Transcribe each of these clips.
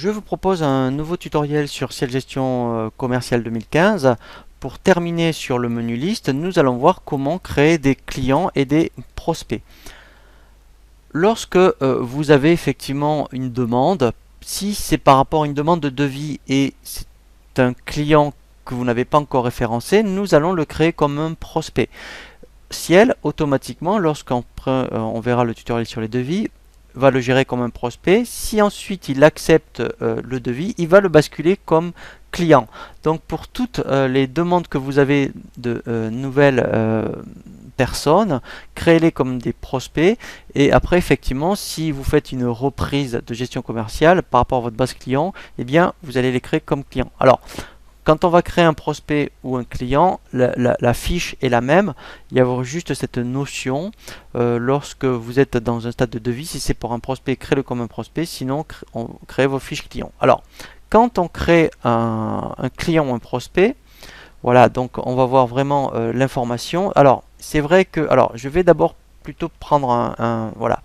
Je vous propose un nouveau tutoriel sur Ciel Gestion Commerciale 2015. Pour terminer sur le menu liste, nous allons voir comment créer des clients et des prospects. Lorsque vous avez effectivement une demande, si c'est par rapport à une demande de devis et c'est un client que vous n'avez pas encore référencé, nous allons le créer comme un prospect. Ciel, automatiquement, lorsqu'on on verra le tutoriel sur les devis, va le gérer comme un prospect. Si ensuite il accepte le devis, il va le basculer comme client. Donc pour toutes les demandes que vous avez de nouvelles personnes, créez-les comme des prospects. Et après, effectivement, si vous faites une reprise de gestion commerciale par rapport à votre base client, eh bien, vous allez les créer comme client. Alors, quand on va créer un prospect ou un client, la fiche est la même. Il y a juste cette notion lorsque vous êtes dans un stade de devis. Si c'est pour un prospect, créez-le comme un prospect. Sinon, créez vos fiches clients. Alors, quand on crée un client ou un prospect, voilà, donc on va voir vraiment l'information. Alors, c'est vrai que, alors, je vais d'abord plutôt prendre voilà,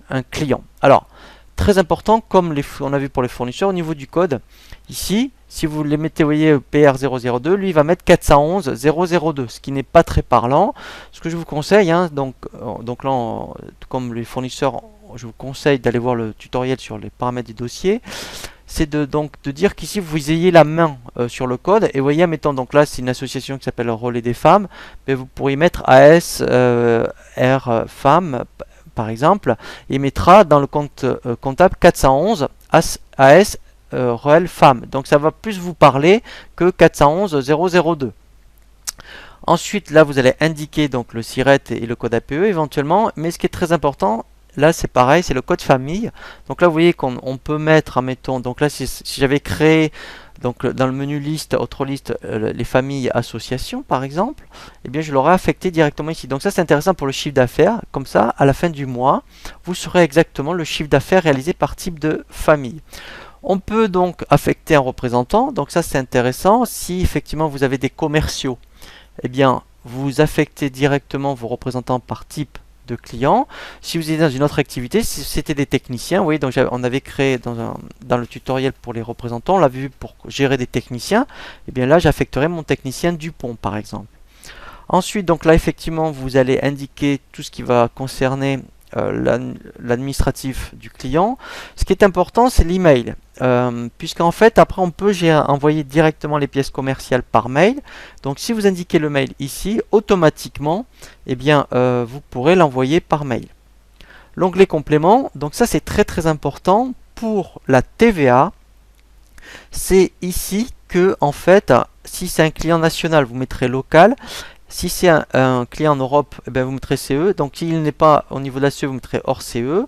un client. Alors, très important, comme on a vu pour les fournisseurs, au niveau du code, ici, si vous les mettez, vous voyez, PR002, lui, il va mettre 411.002, ce qui n'est pas très parlant. Ce que je vous conseille, hein, donc là, comme les fournisseurs, je vous conseille d'aller voir le tutoriel sur les paramètres des dossiers. C'est de dire qu'ici, vous ayez la main sur le code. Et vous voyez, mettons, donc là, c'est une association qui s'appelle Relais des femmes. Mais vous pourriez mettre AS, R, femmes, par exemple, et mettra dans le compte comptable 411 AS Royal Femme. Donc ça va plus vous parler que 411.002. Ensuite, là, vous allez indiquer donc le SIRET et le code APE éventuellement. Mais ce qui est très important, là, c'est pareil, c'est le code famille. Donc là, vous voyez qu'on peut mettre, admettons, donc là, si j'avais créé donc dans le menu liste, autre liste, les familles associations par exemple, eh bien je l'aurais affecté directement ici. Donc ça c'est intéressant pour le chiffre d'affaires. Comme ça, à la fin du mois, vous saurez exactement le chiffre d'affaires réalisé par type de famille. On peut donc affecter un représentant. Donc ça c'est intéressant. Si effectivement vous avez des commerciaux, eh bien vous affectez directement vos représentants par type de clients. Si vous êtes dans une autre activité, si c'était des techniciens, vous voyez, donc on avait créé dans le tutoriel pour les représentants, on l'a vu pour gérer des techniciens, et bien là j'affecterai mon technicien Dupont par exemple. Ensuite, donc là effectivement vous allez indiquer tout ce qui va concerner l'administratif du client. Ce qui est important, c'est l'email, puisqu'en fait après on peut envoyer directement les pièces commerciales par mail. Donc si vous indiquez le mail ici, automatiquement eh bien vous pourrez l'envoyer par mail. L'onglet complément, donc ça c'est très important pour la TVA. C'est ici que en fait, si c'est un client national, vous mettrez local. Si c'est un client en Europe, eh bien vous mettrez CE. Donc s'il n'est pas au niveau de la CE, vous mettrez hors CE.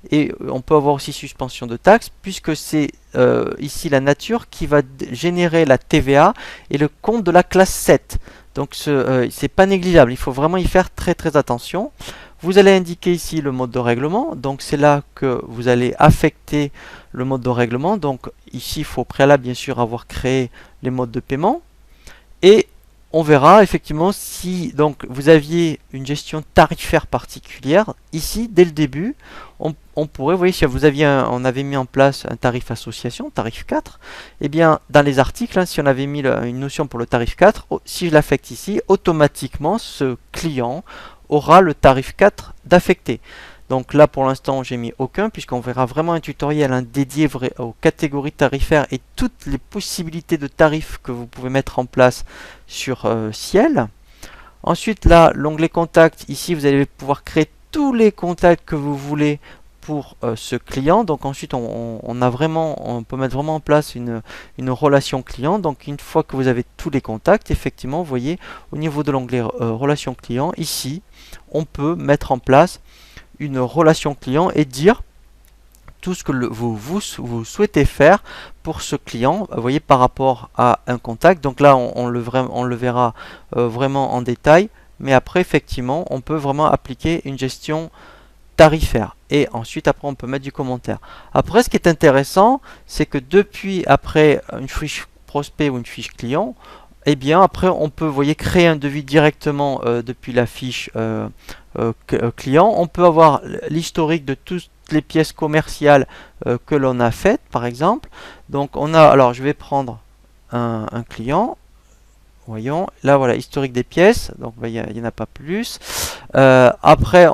Et on peut avoir aussi suspension de taxes, puisque c'est ici la nature qui va générer la TVA et le compte de la classe 7. Donc c'est pas négligeable, il faut vraiment y faire très attention. Vous allez indiquer ici le mode de règlement. Donc c'est là que vous allez affecter le mode de règlement. Donc ici, il faut au préalable bien sûr avoir créé les modes de paiement. Et on verra effectivement si donc vous aviez une gestion tarifaire particulière. Ici, dès le début, on pourrait, vous voyez, si vous aviez on avait mis en place un tarif association, tarif 4, et bien dans les articles, hein, si on avait mis une notion pour le tarif 4, si je l'affecte ici, automatiquement ce client aura le tarif 4 d'affecté. Donc là pour l'instant j'ai mis aucun, puisqu'on verra vraiment un tutoriel dédié aux catégories tarifaires et toutes les possibilités de tarifs que vous pouvez mettre en place sur Ciel. Ensuite là, l'onglet contact, ici vous allez pouvoir créer tous les contacts que vous voulez pour ce client. Donc ensuite on peut mettre vraiment en place une relation client. Donc une fois que vous avez tous les contacts, effectivement vous voyez au niveau de l'onglet relation client, ici on peut mettre en place une relation client et dire tout ce que vous souhaitez faire pour ce client, vous voyez, par rapport à un contact. Donc là on le verra vraiment en détail, mais après effectivement on peut vraiment appliquer une gestion tarifaire et ensuite après on peut mettre du commentaire. Après ce qui est intéressant, c'est que depuis après une fiche prospect ou une fiche client, et bien après on peut, vous voyez, créer un devis directement depuis la fiche client. On peut avoir l'historique de toutes les pièces commerciales que l'on a faites, par exemple. Donc on a, alors je vais prendre un client. Voyons, là voilà, historique des pièces, donc il n'y en a pas plus. Après,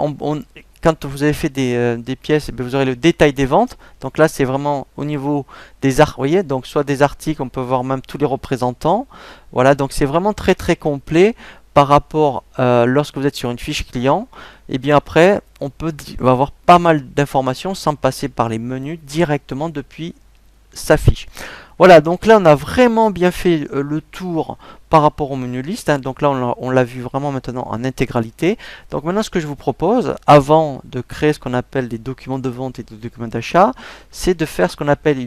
quand vous avez fait des pièces, vous aurez le détail des ventes. Donc là, c'est vraiment au niveau des articles, voyez, donc soit des articles, on peut voir même tous les représentants. Voilà, donc c'est vraiment très très complet par rapport lorsque vous êtes sur une fiche client. Et bien après, on va avoir pas mal d'informations sans passer par les menus directement depuis sa fiche. Voilà, donc là on a vraiment bien fait le tour par rapport au menu liste, hein. Donc là on l'a vu vraiment maintenant en intégralité. Donc maintenant ce que je vous propose, avant de créer ce qu'on appelle des documents de vente et des documents d'achat, c'est de faire ce qu'on appelle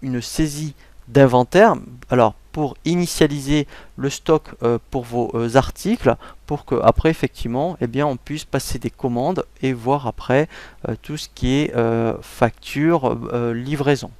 une saisie d'inventaire. Alors pour initialiser le stock pour vos articles, pour que après effectivement eh bien, on puisse passer des commandes et voir après tout ce qui est facture, livraison.